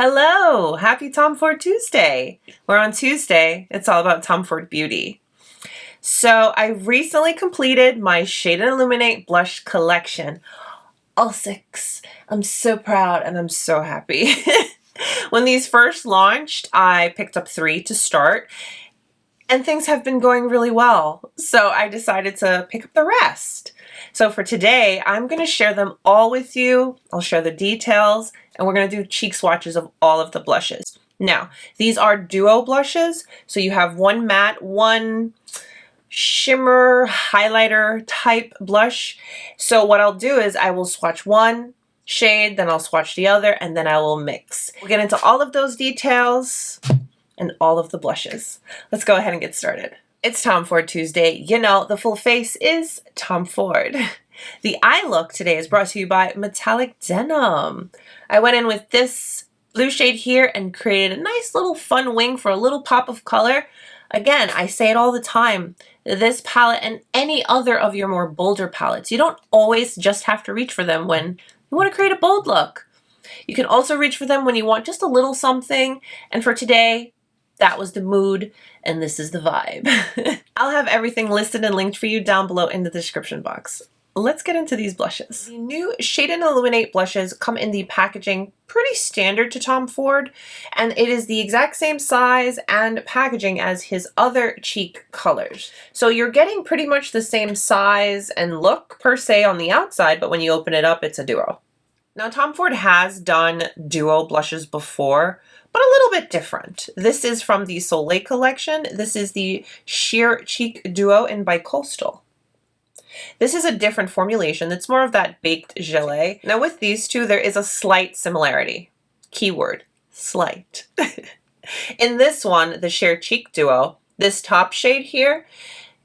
Hello! Happy Tom Ford Tuesday! We're on Tuesday. It's all about Tom Ford beauty. So I recently completed my Shade Illuminate blush collection. All 6. I'm so proud and I'm so happy. When these first launched, I picked up 3 to start, and things have been going really well. So I decided to pick up the rest. So for today, I'm going to share them all with you. I'll share the details, and we're going to do cheek swatches of all of the blushes. Now, these are duo blushes, so you have one matte, one shimmer highlighter type blush. So what I'll do is I will swatch one shade, then I'll swatch the other, and then I will mix. We'll get into all of those details and all of the blushes. Let's go ahead and get started. It's Tom Ford Tuesday. You know, the full face is Tom Ford. The eye look today is brought to you by Metallic Denim. I went in with this blue shade here and created a nice little fun wing for a little pop of color. Again, I say it all the time, this palette and any other of your more bolder palettes, you don't always just have to reach for them when you want to create a bold look. You can also reach for them when you want just a little something, and for today, that was the mood, and this is the vibe. I'll have everything listed and linked for you down below in the description box. Let's get into these blushes. The new Shade Illuminate blushes come in the packaging pretty standard to Tom Ford, and it is the exact same size and packaging as his other cheek colors. So you're getting pretty much the same size and look per se on the outside, but when you open it up, it's a duo. Now, Tom Ford has done duo blushes before, but a little bit different. This is from the SISLEY collection. This is the Sheer Cheek Duo in Bicoastal. This is a different formulation. It's more of that baked gelée. Now with these two, there is a slight similarity. Keyword, slight. In this one, the Sheer Cheek Duo, this top shade here,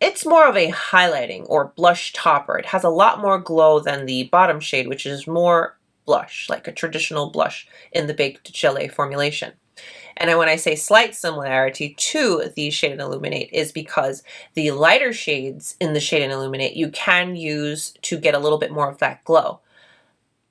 it's more of a highlighting or blush topper. It has a lot more glow than the bottom shade, which is more blush, like a traditional blush in the baked gelée formulation. And when I say slight similarity to the Shade Illuminate is because the lighter shades in the Shade Illuminate you can use to get a little bit more of that glow.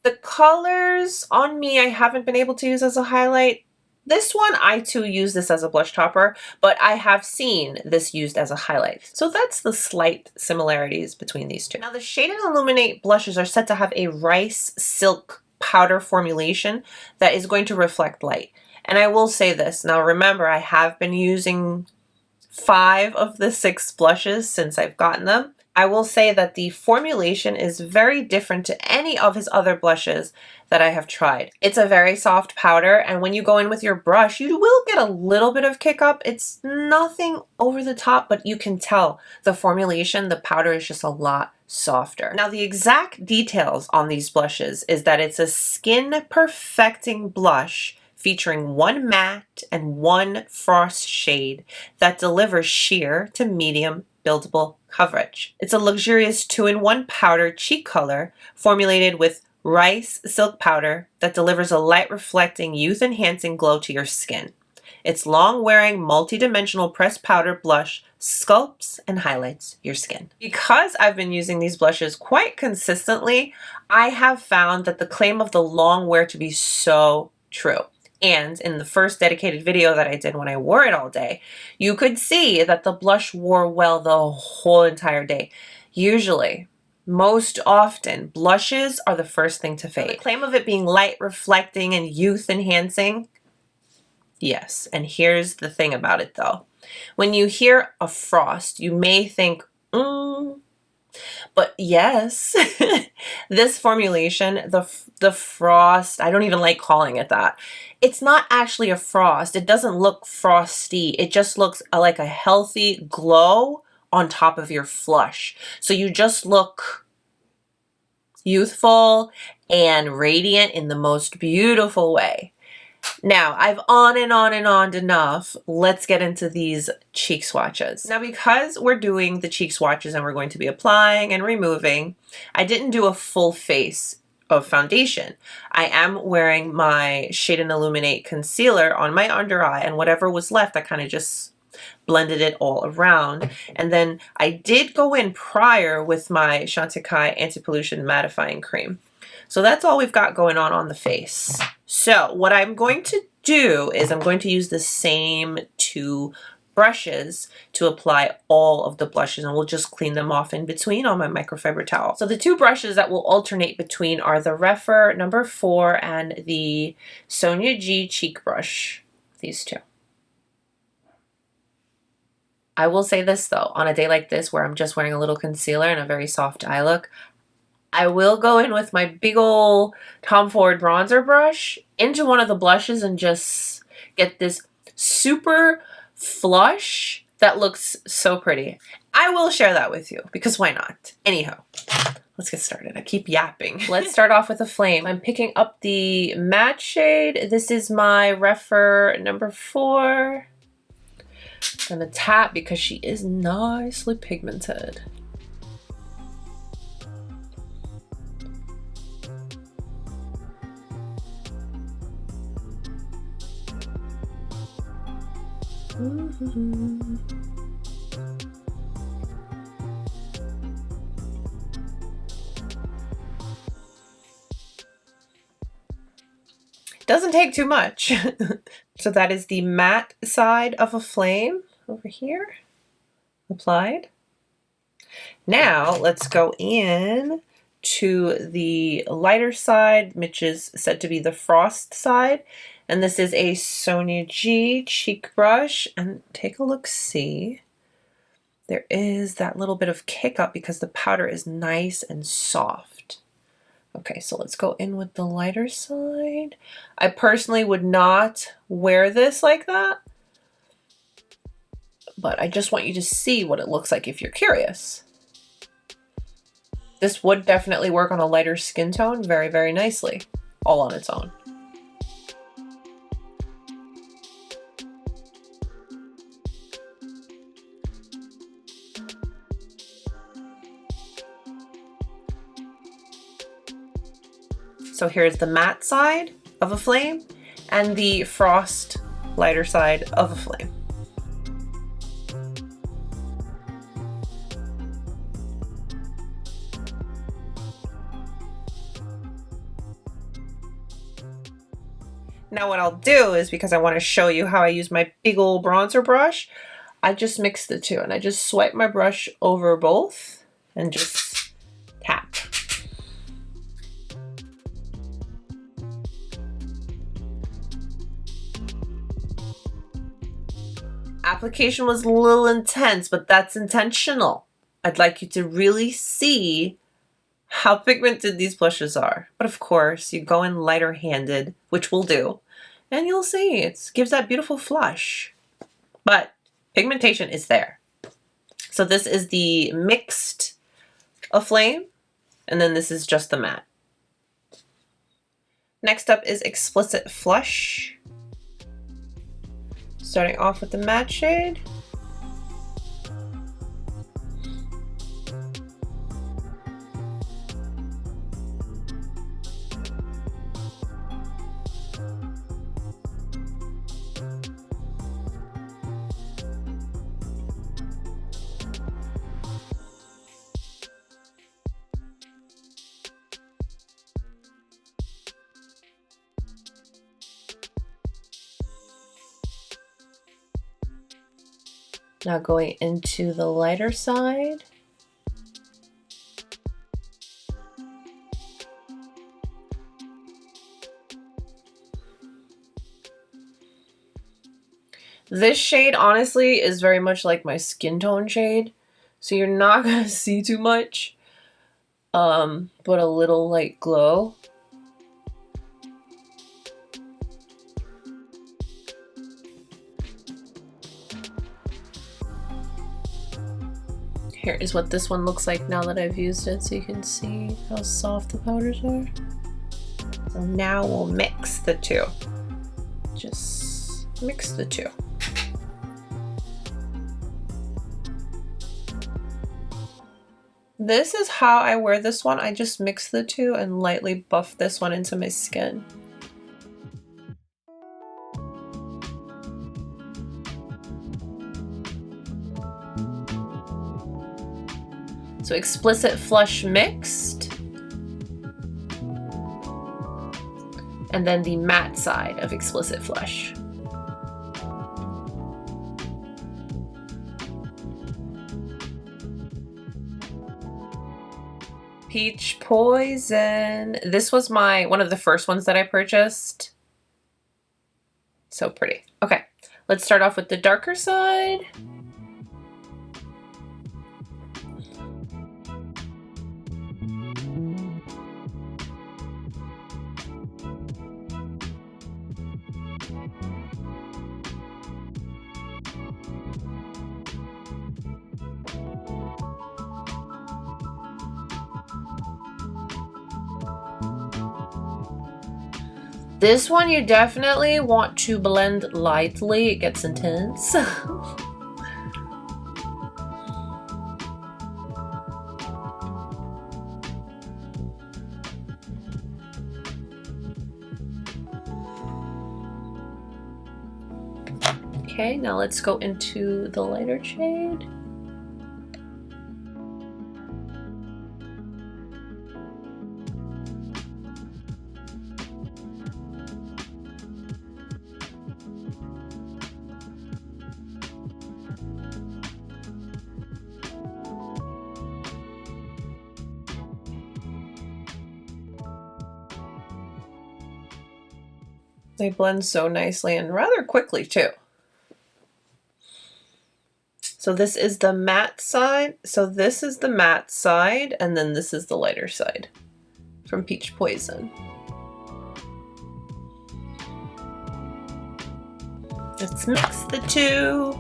The colors on me I haven't been able to use as a highlight. This one I too use this as a blush topper, but I have seen this used as a highlight. So that's the slight similarities between these two. Now the Shade Illuminate blushes are said to have a rice silk powder formulation that is going to reflect light. And I will say this, now remember I have been using 5 of the 6 blushes since I've gotten them. I will say that the formulation is very different to any of his other blushes that I have tried. It's a very soft powder, and when you go in with your brush, you will get a little bit of kick up. It's nothing over the top, but you can tell the formulation, the powder is just a lot softer. Now the exact details on these blushes is that it's a skin perfecting blush featuring one matte and one frost shade that delivers sheer to medium buildable coverage. It's a luxurious 2-in-1 powder cheek color formulated with rice silk powder that delivers a light reflecting youth enhancing glow to your skin. Its long wearing multi-dimensional pressed powder blush sculpts and highlights your skin. Because I've been using these blushes quite consistently, I have found that the claim of the long wear to be so true. And in the first dedicated video that I did when I wore it all day, you could see that the blush wore well the whole entire day. Usually, most often, blushes are the first thing to fade. The claim of it being light reflecting and youth enhancing, yes. And here's the thing about it though. When you hear a frost, you may think, but yes, this formulation, the frost, I don't even like calling it that. It's not actually a frost. It doesn't look frosty. It just looks like a healthy glow on top of your flush. So you just look youthful and radiant in the most beautiful way. Now, I've on and on enough. Let's get into these cheek swatches. Now, because we're doing the cheek swatches and we're going to be applying and removing, I didn't do a full face of foundation. I am wearing my Shade Illuminate concealer on my under eye, and whatever was left, I kind of just blended it all around. And then I did go in prior with my CHANTECAILLE Anti-Pollution Mattifying Cream. So that's all we've got going on the face. So what I'm going to do is I'm going to use the same two brushes to apply all of the blushes, and we'll just clean them off in between on my microfiber towel. So the two brushes that we'll alternate between are the Rephr number 4 and the Sonia G cheek brush. These two. I will say this though, on a day like this where I'm just wearing a little concealer and a very soft eye look, I will go in with my big ol' Tom Ford bronzer brush into one of the blushes and just get this super flush that looks so pretty. I will share that with you because why not? Anyhow, let's get started. I keep yapping. Let's start off with Aflame. I'm picking up the matte shade. This is my Rephr number 4. I'm gonna tap because she is nicely pigmented. Doesn't take too much. So that is the matte side of Aflame over here, applied. Now let's go in to the lighter side, which is said to be the frost side. And this is a Sonia G cheek brush. And take a look, see. There is that little bit of kick up because the powder is nice and soft. Okay, so let's go in with the lighter side. I personally would not wear this like that, but I just want you to see what it looks like if you're curious. This would definitely work on a lighter skin tone very, very nicely, all on its own. So here's the matte side of Aflame and the frost lighter side of Aflame. Now what I'll do is, because I want to show you how I use my big old bronzer brush, I just mix the two and I just swipe my brush over both and just tap. Application was a little intense, but that's intentional. I'd like you to really see how pigmented these blushes are. But of course, you go in lighter handed, which we'll do, and you'll see it gives that beautiful flush. But pigmentation is there. So this is the mixed Aflame, and then this is just the matte. Next up is Explicit Flush. Starting off with the matte shade. Now going into the lighter side. This shade honestly is very much like my skin tone shade, so you're not gonna see too much, but a little light glow. Here is what this one looks like now that I've used it, so you can see how soft the powders are. So now we'll mix the two. Just mix the two. This is how I wear this one. I just mix the two and lightly buff this one into my skin. So Explicit Flush mixed. and then the matte side of Explicit Flush. Peach Poison. This was one of the first ones that I purchased. So pretty. Okay, let's start off with the darker side. This one you definitely want to blend lightly. It gets intense. Okay, now let's go into the lighter shade. They blend so nicely and rather quickly too. So this is the matte side. So this is the matte side, and then this is the lighter side from Peach Poison. Let's mix the two.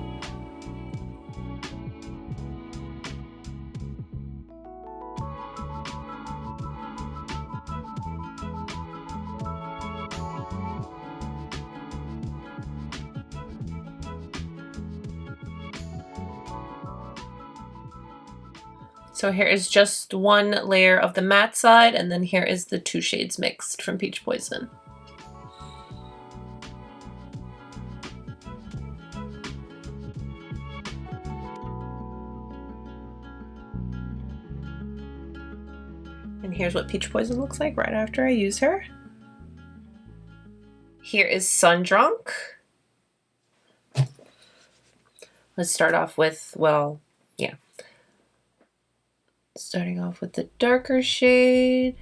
So here is just one layer of the matte side, and then here is the two shades mixed from Peach Poison. And here's what Peach Poison looks like right after I use her. Here is Sundrunk. Let's start off with, well, yeah. Starting off with the darker shade.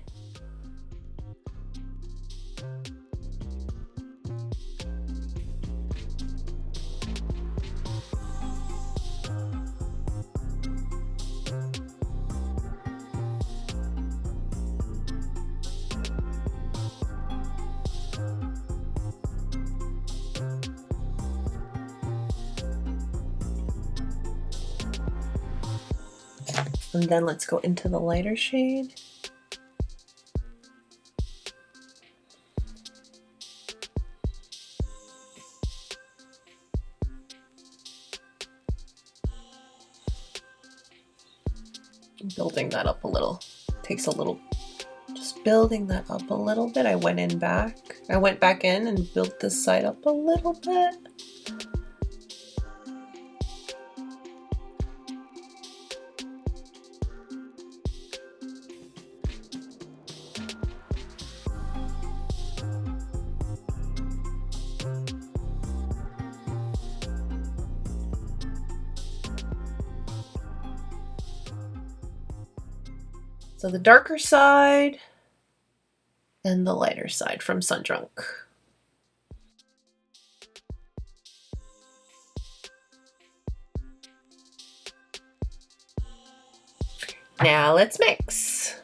And then let's go into the lighter shade. Building that up a little. Takes a little, just building that up a little bit. I went back in and built this side up a little bit. So the darker side and the lighter side from Sundrunk. Now let's mix.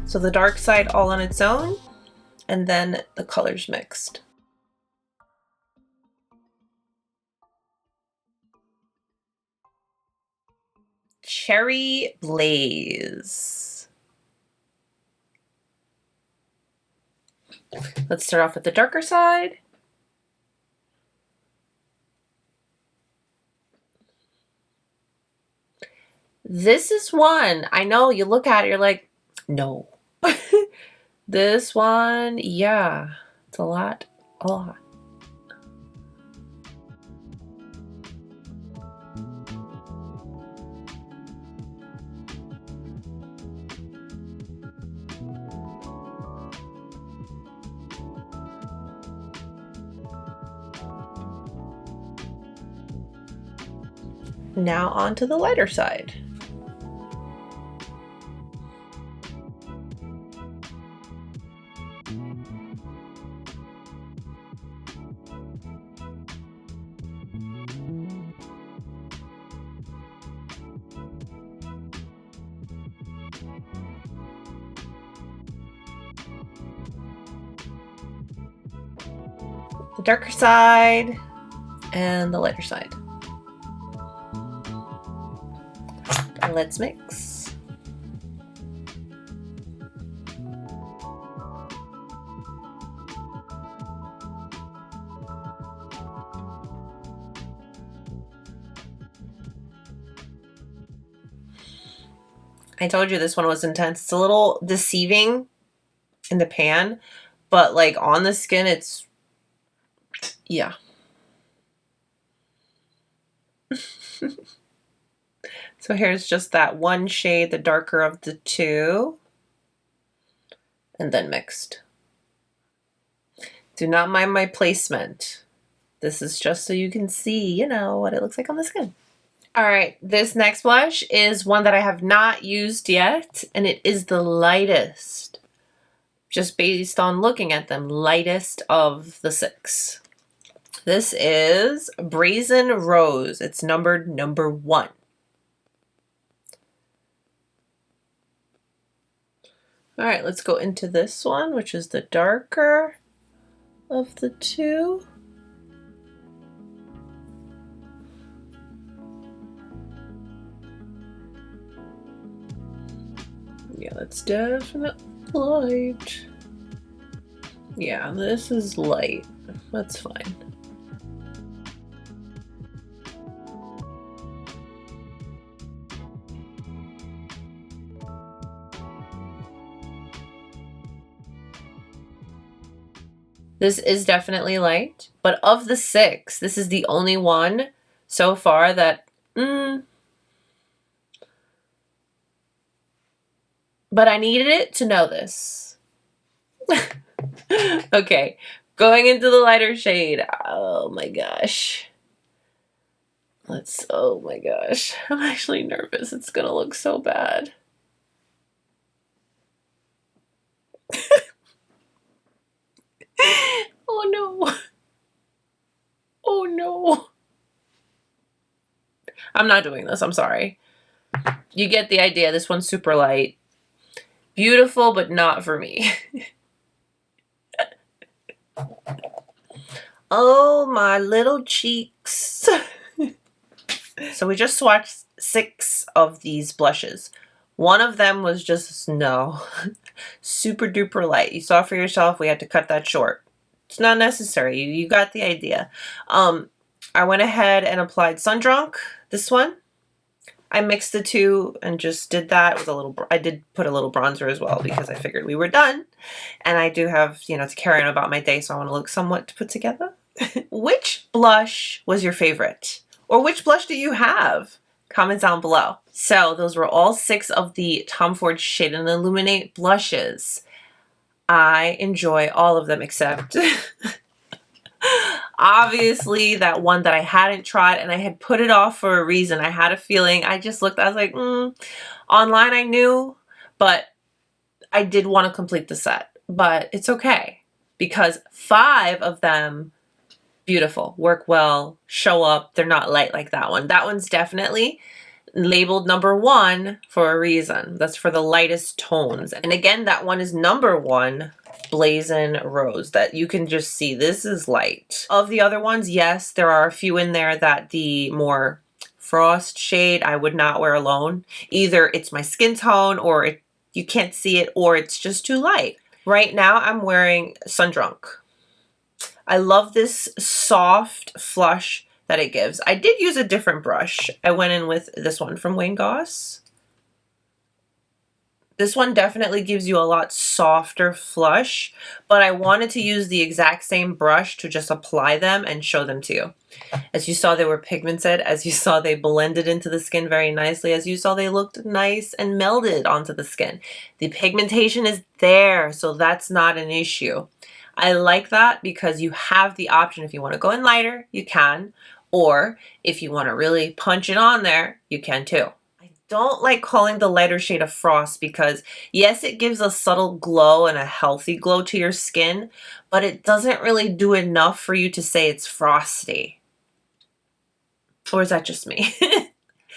So the dark side all on its own, and then the colors mixed. Cherry Blaze. Let's start off with the darker side. This is one, I know you look at it, you're like, no. This one, yeah, it's a lot, a lot. Now on to the lighter side. The darker side and the lighter side. Let's mix. I told you this one was intense. It's a little deceiving in the pan, but like on the skin, it's, yeah. So here's just that one shade, the darker of the two, and then mixed. Do not mind my placement. This is just so you can see, you know, what it looks like on the skin. All right, this next blush is one that I have not used yet, and it is the lightest, just based on looking at them, lightest of the 6. This is Brazen Rose. It's numbered number 1. All right, let's go into this one, which is the darker of the two. Yeah, that's definitely light. Yeah, this is light. That's fine. This is definitely light, but of the 6, this is the only one so far that, but I needed it to know this. Okay, going into the lighter shade. Oh my gosh. Oh my gosh. I'm actually nervous. It's gonna look so bad. Oh no. Oh no. I'm not doing this. I'm sorry. You get the idea. This one's super light. Beautiful, but not for me. Oh, my little cheeks. So we just swatched 6 of these blushes. One of them was just, no, super duper light. You saw for yourself, we had to cut that short. It's not necessary. You got the idea. I went ahead and applied Sundrunk, this one. I mixed the two and just did that with a little, I did put a little bronzer as well because I figured we were done. And I do have, you know, to carry on about my day, so I want to look somewhat put together. Which blush was your favorite? Or which blush do you have? Comment down below. So those were all 6 of the Tom Ford Shade Illuminate blushes. I enjoy all of them except obviously that one that I hadn't tried, and I had put it off for a reason. I had a feeling. I just looked, I was like, online I knew, but I did want to complete the set. But it's okay because 5 of them, beautiful, work well, show up. They're not light like that one. That one's definitely labeled number 1 for a reason. That's for the lightest tones. And again, that one is number 1, Brazen Rose, that you can just see this is light. Of the other ones, yes, there are a few in there that the more frost shade I would not wear alone. Either it's my skin tone, or you can't see it, or it's just too light. Right now I'm wearing Sundrunk. I love this soft flush that it gives. I did use a different brush. I went in with this one from Wayne Goss. This one definitely gives you a lot softer flush, but I wanted to use the exact same brush to just apply them and show them to you. As you saw, they were pigmented. As you saw, they blended into the skin very nicely. As you saw, they looked nice and melded onto the skin. The pigmentation is there, so that's not an issue. I like that because you have the option. If you want to go in lighter, you can. Or if you want to really punch it on there, you can too. I don't like calling the lighter shade a frost because yes, it gives a subtle glow and a healthy glow to your skin, but it doesn't really do enough for you to say it's frosty. Or is that just me?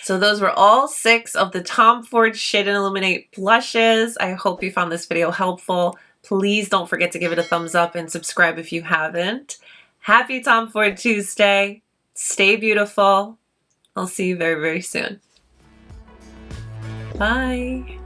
So those were all 6 of the Tom Ford Shade Illuminate blushes. I hope you found this video helpful. Please don't forget to give it a thumbs up and subscribe if you haven't. Happy Tom Ford Tuesday. Stay beautiful. I'll see you very, very soon. Bye.